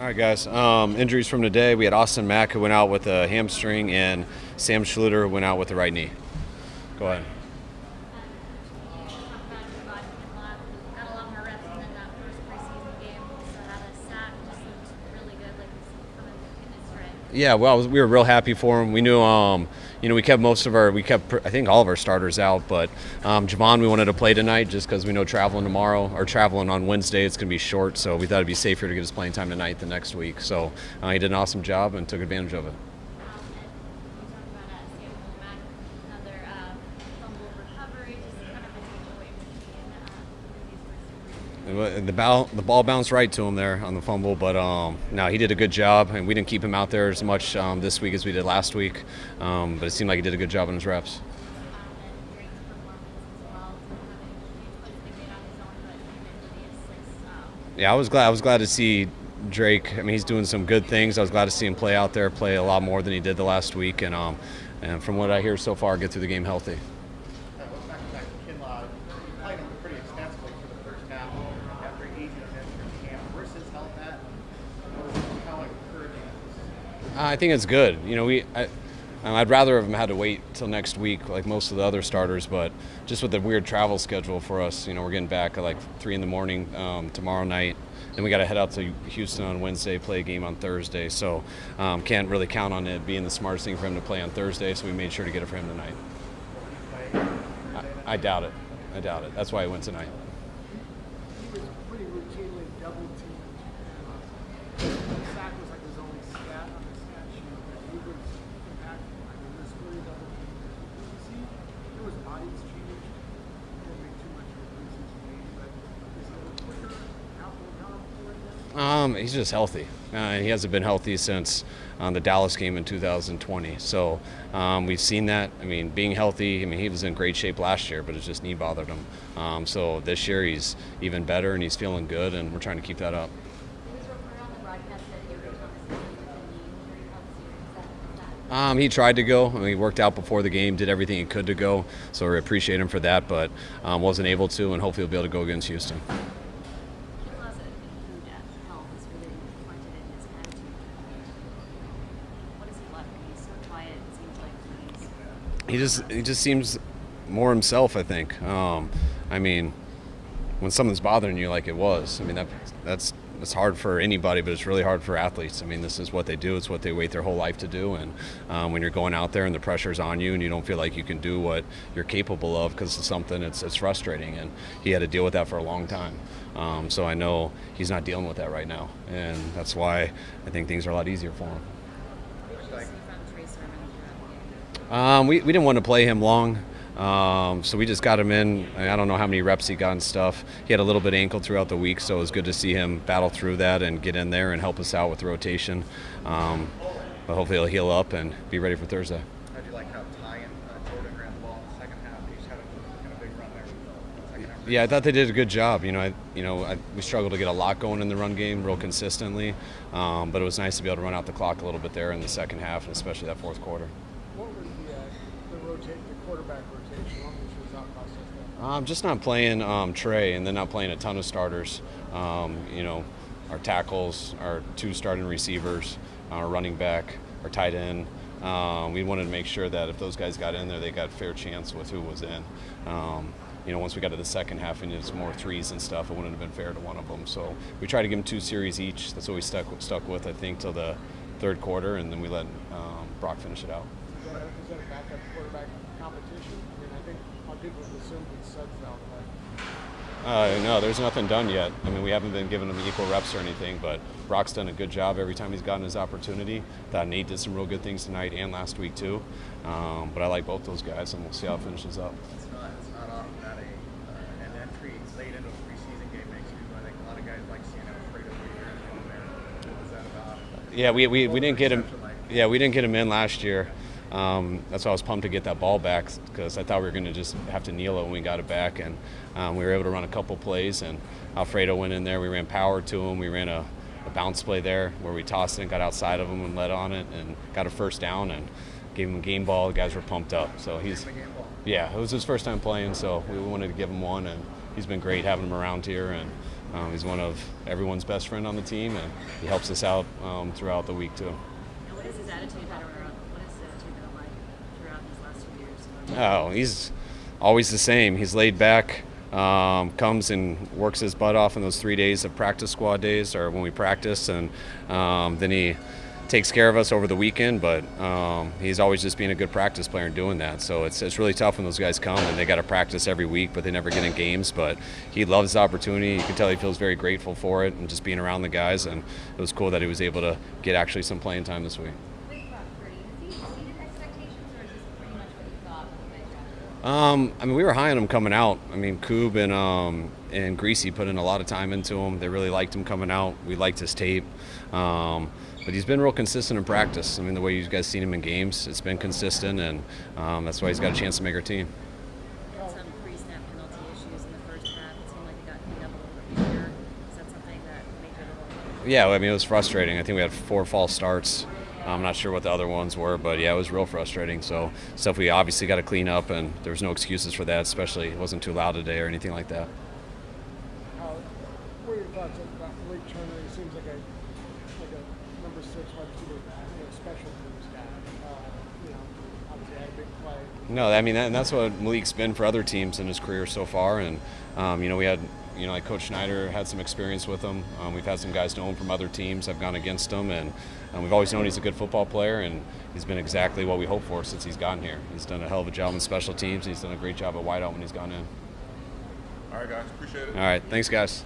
All right, guys. Injuries from today. We had Austin Mack who went out with a hamstring, and Sam Schluter who went out with the right knee. Go ahead. Got a lot more reps than that first preseason game. So how the sack just looked really good, like he's coming in his stride. Yeah, well, we were real happy for him. We knew, we kept I think all of our starters out, but Javon, we wanted to play tonight just because we know traveling on Wednesday, it's going to be short, so we thought it'd be safer to get his playing time tonight than next week. So he did an awesome job and took advantage of it. The ball bounced right to him there on the fumble, but no, he did a good job, and we didn't keep him out there as much this week as we did last week, but it seemed like he did a good job in his reps. Yeah, I was glad to see Drake. I mean, he's doing some good things. I was glad to see him play out there, play a lot more than he did the last week, and from what I hear so far, get through the game healthy. Back to Kinlaw, you played him pretty extensively for the first half after easing him in for camp. Where's his health at? How encouraging is this? I think it's good. I'd rather have had to wait till next week, like most of the other starters, but just with the weird travel schedule for us, we're getting back at like 3 a.m. tomorrow night. Then we got to head out to Houston on Wednesday, play a game on Thursday. So can't really count on it being the smartest thing for him to play on Thursday, so we made sure to get it for him tonight. I doubt it. That's why he went tonight. He was pretty routinely double teamed. The sack was like his only stat on the stat sheet, but he was impactful. I mean, he was really double teamed. There was bodies changed. He didn't make too much of a preseason game, but is he a little quicker, accountable right now? He's just healthy. He hasn't been healthy since the Dallas game in 2020. So we've seen that. I mean, being healthy, he was in great shape last year, but his just knee bothered him. So this year he's even better and he's feeling good, and we're trying to keep that up. It was reported on the broadcast that you were Thomas with the knee injury. How serious is that? He tried to go. He worked out before the game, did everything he could to go. So we appreciate him for that, but wasn't able to, and hopefully he'll be able to go against Houston. Kinlaw's improved health is really reflected in his attitude. What is he like? He's so quiet. It seems like He just seems more himself, I think. When something's bothering you like it was, that's hard for anybody, but it's really hard for athletes. This is what they do. It's what they wait their whole life to do. And when you're going out there and the pressure's on you and you don't feel like you can do what you're capable of because of something, it's frustrating. And he had to deal with that for a long time. So I know he's not dealing with that right now. And that's why I think things are a lot easier for him. We didn't want to play him long. So we just got him in. I don't know how many reps he got and stuff. He had a little bit of ankle throughout the week, so it was good to see him battle through that and get in there and help us out with the rotation. But hopefully he'll heal up and be ready for Thursday. How'd you like how Ty and Jordan ran the ball in the second half? He just had a big run there in the second half. Yeah, I thought they did a good job. We struggled to get a lot going in the run game real consistently, but it was nice to be able to run out the clock a little bit there in the second half, and especially that fourth quarter. What was the quarterback rotation? What was your thought process there? Just not playing Trey and then not playing a ton of starters. Our tackles, our 2 starting receivers, our running back, our tight end. We wanted to make sure that if those guys got in there, they got a fair chance with who was in. Once we got to the second half and it's more threes and stuff, it wouldn't have been fair to one of them. So we tried to give them 2 series each. That's what we stuck with, I think, till the third quarter, and then we let Brock finish it out. Is that a backup quarterback competition? I think a lot of people would assume that Suggs out, but No, there's nothing done yet. We haven't been giving him equal reps or anything, but Brock's done a good job every time he's gotten his opportunity. Thought Nate did some real good things tonight and last week too. But I like both those guys, and we'll see how it finishes up. It's not often that an entry late into a preseason game makes you. I think a lot of guys like seeing Alfredo here and there. What was that about? Yeah, we didn't get him. Yeah, we didn't get him in last year. That's why I was pumped to get that ball back, because I thought we were going to just have to kneel it when we got it back, and we were able to run a couple plays, and Alfredo went in there. We ran power to him. We ran a bounce play there where we tossed it and got outside of him and led on it and got a first down and gave him a game ball. The guys were pumped up. So it was his first time playing, so we wanted to give him one, and he's been great having him around here, and He's one of everyone's best friend on the team, and he helps us out throughout the week too. And what is his attitude been like throughout these last 2 years? Oh, he's always the same. He's laid back, comes and works his butt off in those 3 days of practice squad days or when we practice, and then he takes care of us over the weekend, but he's always just being a good practice player and doing that. So it's really tough when those guys come and they got to practice every week, but they never get in games. But he loves the opportunity. You can tell he feels very grateful for it and just being around the guys, and it was cool that he was able to get actually some playing time this week. With Brock Purdy, has he exceeded expectations, or is this pretty much what you thought when you guys drafted him? I mean, we were high on him coming out. I mean, Koob and Greasy put in a lot of time into him. They really liked him coming out. We liked his tape. But he's been real consistent in practice. I mean, the way you guys seen him in games, it's been consistent, and that's why he's got a chance to make our team. Some pre-snap penalty issues in the first half. It seemed like it got cleaned up a little bit here. Is that something that made you a little? Yeah, I mean, it was frustrating. I think we had 4 false starts. I'm not sure what the other ones were, but yeah, it was real frustrating. So stuff we obviously got to clean up, and there was no excuses for that, especially it wasn't too loud today or anything like that. What are your thoughts about Blake Turner? He seems like a number 6 wide receiver, special teams guy. Obviously had a big play. No, I mean, and that's what Malik's been for other teams in his career so far. And, we had, like Coach Schneider had some experience with him. We've had some guys know him from other teams, have gone against him. And we've always known he's a good football player, and he's been exactly what we hoped for since he's gotten here. He's done a hell of a job in special teams. He's done a great job at wideout when he's gone in. All right, guys. Appreciate it. All right. Thanks, guys.